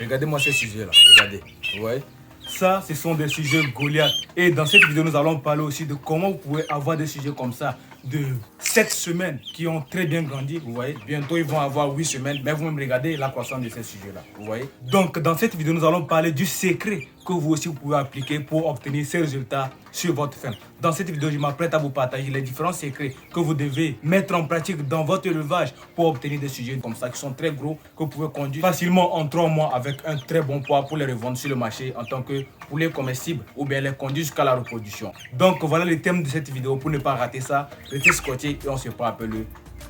Regardez-moi ces sujets-là. Regardez. Vous voyez? Ça, ce sont des sujets Goliath. Et dans cette vidéo, nous allons parler aussi de comment vous pouvez avoir des sujets comme ça de 7 semaines qui ont très bien grandi. Vous voyez, bientôt ils vont avoir 8 semaines. Mais vous-même regardez la croissance de ces sujets-là. Vous voyez. Donc, dans cette vidéo, nous allons parler du secret que vous aussi vous pouvez appliquer pour obtenir ces résultats sur votre ferme. Dans cette vidéo, je m'apprête à vous partager les différents secrets que vous devez mettre en pratique dans votre élevage pour obtenir des sujets comme ça qui sont très gros, que vous pouvez conduire facilement en 3 mois avec un très bon poids pour les revendre sur le marché en tant que poulet comestible ou bien les conduire jusqu'à la reproduction. Donc voilà le thème de cette vidéo. Pour ne pas rater ça, restez scotché et on se prend un peu le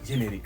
générique.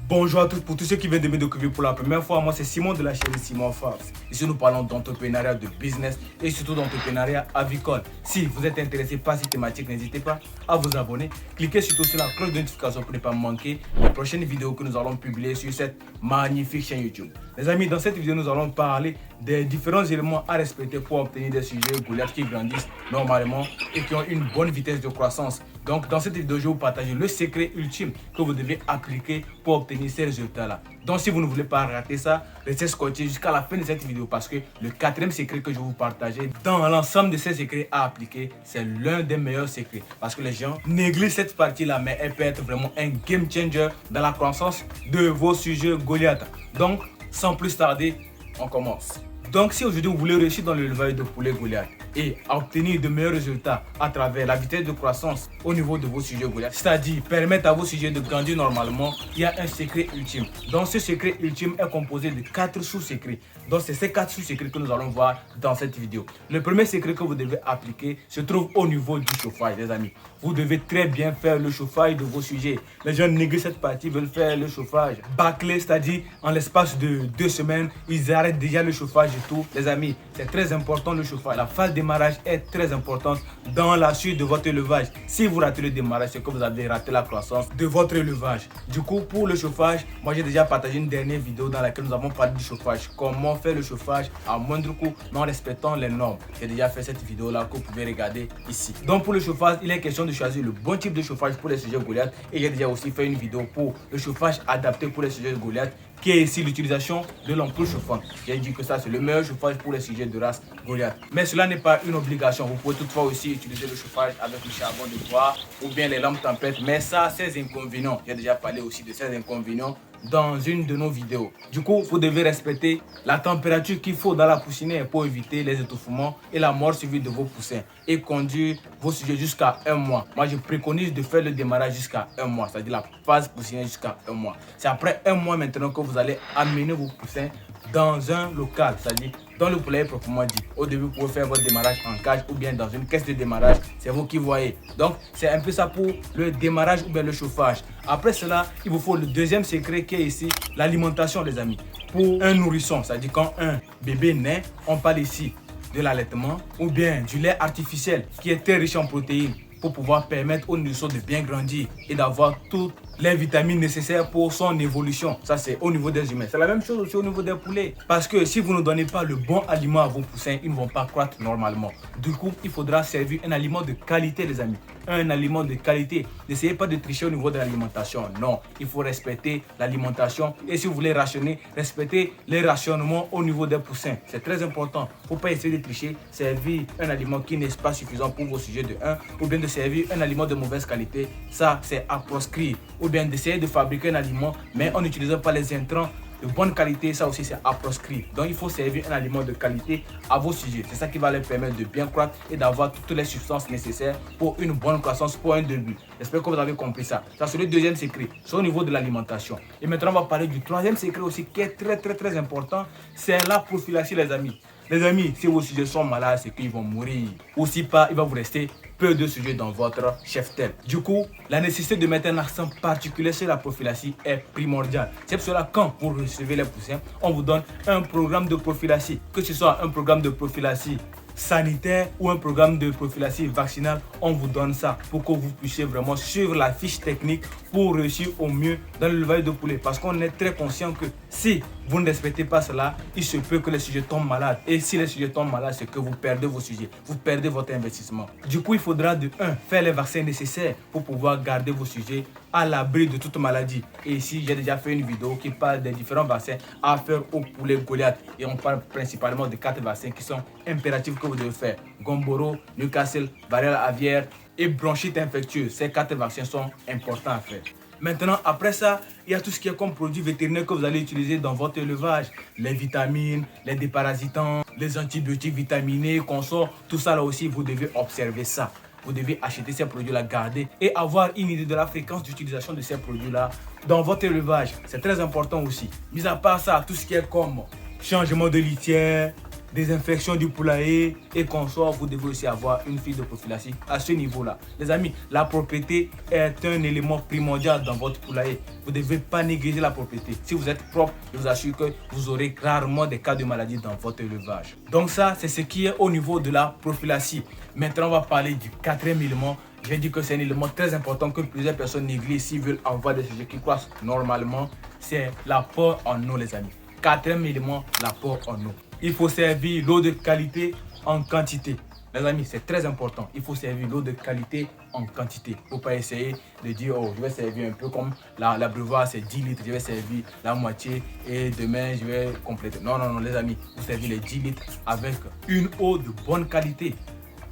Bonjour à tous, pour tous ceux qui viennent de me découvrir pour la première fois, moi c'est Simon de la chaîne Simon Farms. Ici nous parlons d'entrepreneuriat, de business et surtout d'entrepreneuriat avicole. Si vous êtes intéressé par cette thématique, n'hésitez pas à vous abonner. Cliquez surtout sur la cloche de notification pour ne pas manquer les prochaines vidéos que nous allons publier sur cette magnifique chaîne YouTube. Les amis, dans cette vidéo, nous allons parler des différents éléments à respecter pour obtenir des sujets Goliath qui grandissent normalement et qui ont une bonne vitesse de croissance. Donc dans cette vidéo, je vais vous partager le secret ultime que vous devez appliquer pour obtenir ces résultats-là. Donc si vous ne voulez pas rater ça, restez scotché jusqu'à la fin de cette vidéo parce que le 4e secret que je vais vous partager dans l'ensemble de ces secrets à appliquer, c'est l'un des meilleurs secrets. Parce que les gens négligent cette partie-là, mais elle peut être vraiment un game changer dans la croissance de vos sujets Goliath. Donc sans plus tarder, on commence. Donc si aujourd'hui vous voulez réussir dans l'élevage de poulet Goliath et obtenir de meilleurs résultats à travers la vitesse de croissance au niveau de vos sujets Goliath, c'est-à-dire permettre à vos sujets de grandir normalement, il y a un secret ultime. Donc ce secret ultime est composé de 4 sous-secrets. Donc c'est ces 4 sous-secrets que nous allons voir dans cette vidéo. Le premier secret que vous devez appliquer se trouve au niveau du chauffage, les amis. Vous devez très bien faire le chauffage de vos sujets. Les gens négligent cette partie, veulent faire le chauffage bâclé, c'est-à-dire en l'espace de 2 semaines, ils arrêtent déjà le chauffage et tout. Les amis, c'est très important le chauffage. La phase de démarrage est très importante dans la suite de votre élevage. Si vous ratez le démarrage, c'est que vous avez raté la croissance de votre élevage. Du coup, pour le chauffage, moi j'ai déjà partagé une dernière vidéo dans laquelle nous avons parlé du chauffage. Comment faire le chauffage à moindre coût, mais en respectant les normes. J'ai déjà fait cette vidéo là que vous pouvez regarder ici. Donc pour le chauffage, il est question de choisir le bon type de chauffage pour les sujets Goliath. Et j'ai déjà aussi fait une vidéo pour le chauffage adapté pour les sujets Goliath, qui est ici l'utilisation de l'ampoule chauffante. J'ai dit que ça c'est le meilleur chauffage pour les sujets de race Goliath. Mais cela n'est pas une obligation. Vous pouvez toutefois aussi utiliser le chauffage avec le charbon de bois ou bien les lampes tempête. Mais ça a ses inconvénients. J'ai déjà parlé aussi de ces inconvénients dans une de nos vidéos. Du coup, vous devez respecter la température qu'il faut dans la poussinière pour éviter les étouffements et la mort subite de vos poussins et conduire vos sujets jusqu'à 1 mois. Moi, je préconise de faire le démarrage jusqu'à 1 mois, c'est-à-dire la phase poussinière jusqu'à 1 mois. C'est après 1 mois maintenant que vous allez amener vos poussins dans un local, c'est-à-dire dans le poulailler proprement dit. Au début, vous pouvez faire votre démarrage en cage ou bien dans une caisse de démarrage. C'est vous qui voyez. Donc, c'est un peu ça pour le démarrage ou bien le chauffage. Après cela, il vous faut le deuxième secret qui est ici, l'alimentation, les amis. Pour un nourrisson, c'est-à-dire quand un bébé naît, on parle ici de l'allaitement ou bien du lait artificiel qui est très riche en protéines pour pouvoir permettre au nourrisson de bien grandir et d'avoir toutes les vitamines nécessaires pour son évolution. Ça, c'est au niveau des humains. C'est la même chose aussi au niveau des poulets. Parce que si vous ne donnez pas le bon aliment à vos poussins, ils ne vont pas croître normalement. Du coup, il faudra servir un aliment de qualité, les amis. Un aliment de qualité. N'essayez pas de tricher au niveau de l'alimentation. Non, il faut respecter l'alimentation. Et si vous voulez rationner, respectez les rationnements au niveau des poussins. C'est très important. Il ne faut pas essayer de tricher. Servir un aliment qui n'est pas suffisant pour vos sujets de 1 ou bien de servir un aliment de mauvaise qualité. Ça, c'est à proscrire. Ou bien d'essayer de fabriquer un aliment, mais en n'utilisant pas les intrants de bonne qualité, ça aussi c'est à proscrire. Donc il faut servir un aliment de qualité à vos sujets. C'est ça qui va leur permettre de bien croître et d'avoir toutes les substances nécessaires pour une bonne croissance pour un début. J'espère que vous avez compris ça. Ça c'est le deuxième secret, c'est au niveau de l'alimentation. Et maintenant on va parler du troisième secret aussi qui est très important, c'est la prophylaxie, les amis. Les amis, si vos sujets sont malades, c'est qu'ils vont mourir. Ou si pas, il va vous rester peu de sujets dans votre cheptel. Du coup, la nécessité de mettre un accent particulier sur la prophylaxie est primordiale. C'est pour cela quand vous recevez les poussins, on vous donne un programme de prophylaxie. Que ce soit un programme de prophylaxie sanitaire ou un programme de prophylaxie vaccinale, on vous donne ça pour que vous puissiez vraiment suivre la fiche technique pour réussir au mieux dans l'élevage de poulet. Parce qu'on est très conscient que si vous ne respectez pas cela, il se peut que les sujets tombent malades. Et si les sujets tombent malades, c'est que vous perdez vos sujets, vous perdez votre investissement. Du coup, il faudra de 1, faire les vaccins nécessaires pour pouvoir garder vos sujets à l'abri de toute maladie. Et ici, j'ai déjà fait une vidéo qui parle des différents vaccins à faire au poulet Goliath. Et on parle principalement de 4 vaccins qui sont impératifs que vous devez faire. Gomboro, Newcastle, variole aviaire et bronchite infectieuse. Ces 4 vaccins sont importants à faire. Maintenant, après ça, il y a tout ce qui est comme produits vétérinaires que vous allez utiliser dans votre élevage. Les vitamines, les déparasitants, les antibiotiques vitaminés, consorts. Tout ça là aussi, vous devez observer ça. Vous devez acheter ces produits-là, garder et avoir une idée de la fréquence d'utilisation de ces produits-là dans votre élevage. C'est très important aussi. Mis à part ça, tout ce qui est comme changement de litière, désinfection du poulailler et consorts, vous devez aussi avoir une fiche de prophylaxie à ce niveau-là. Les amis, la propreté est un élément primordial dans votre poulailler. Vous ne devez pas négliger la propreté. Si vous êtes propre, je vous assure que vous aurez rarement des cas de maladie dans votre élevage. Donc ça, c'est ce qui est au niveau de la prophylaxie. Maintenant, on va parler du 4e élément. Je vais dire que c'est un élément très important que plusieurs personnes négligent s'ils veulent avoir des sujets qui croissent normalement. C'est l'apport en eau, les amis. 4e élément, l'apport en eau. Il faut servir l'eau de qualité en quantité. Les amis, c'est très important. Il faut servir l'eau de qualité en quantité. Il ne faut pas essayer de dire, oh, je vais servir un peu comme l'abreuvoir, c'est 10 litres, je vais servir la moitié et demain, je vais compléter. Non, non, non, les amis, vous servez les 10 litres avec une eau de bonne qualité.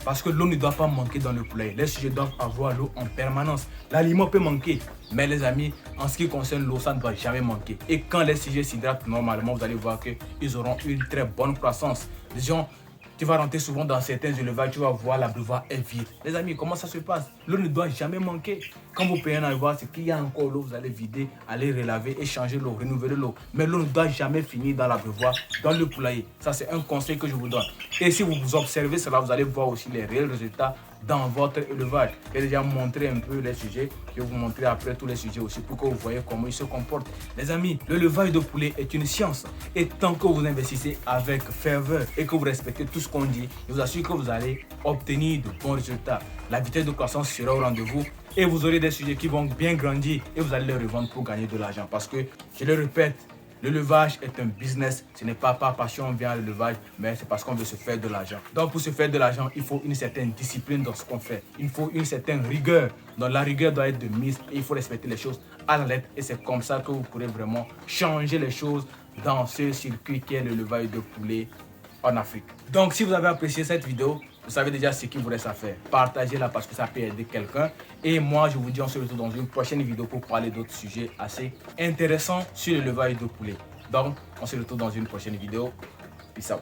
Parce que l'eau ne doit pas manquer dans le poulailler. Les sujets doivent avoir l'eau en permanence. L'aliment peut manquer, mais les amis, en ce qui concerne l'eau, ça ne doit jamais manquer. Et quand les sujets s'hydratent normalement, vous allez voir qu'ils auront une très bonne croissance. Les gens, tu vas rentrer souvent dans certains élevages, tu vas voir l'abreuvoir est vide. Les amis, comment ça se passe? L'eau ne doit jamais manquer. Quand vous payez un élevage, c'est qu'il y a encore l'eau, vous allez vider, aller relaver, échanger l'eau, renouveler l'eau. Mais l'eau ne doit jamais finir dans l'abreuvoir, dans le poulailler. Ça, c'est un conseil que je vous donne. Et si vous observez cela, vous allez voir aussi les réels résultats dans votre élevage. J'ai déjà montré un peu les sujets. Je vais vous montrer après tous les sujets aussi pour que vous voyez comment ils se comportent. Les amis, l'élevage de poulet est une science. Et tant que vous investissez avec ferveur et que vous respectez tout ce qu'on dit, je vous assure que vous allez obtenir de bons résultats. La vitesse de croissance sera au rendez-vous et vous aurez des sujets qui vont bien grandir et vous allez les revendre pour gagner de l'argent. Parce que, je le répète, l'élevage est un business. Ce n'est pas par passion qu'on vient à l'élevage, mais c'est parce qu'on veut se faire de l'argent. Donc pour se faire de l'argent, il faut une certaine discipline dans ce qu'on fait. Il faut une certaine rigueur. Donc la rigueur doit être de mise et il faut respecter les choses à la lettre. Et c'est comme ça que vous pourrez vraiment changer les choses dans ce circuit qui est l'élevage de poulet en Afrique. Donc si vous avez apprécié cette vidéo, vous savez déjà ce qu'il vous reste à faire. Partagez-la parce que ça peut aider quelqu'un. Et moi, je vous dis, on se retrouve dans une prochaine vidéo pour parler d'autres sujets assez intéressants sur l'élevage de poulet. Donc, on se retrouve dans une prochaine vidéo. Peace out.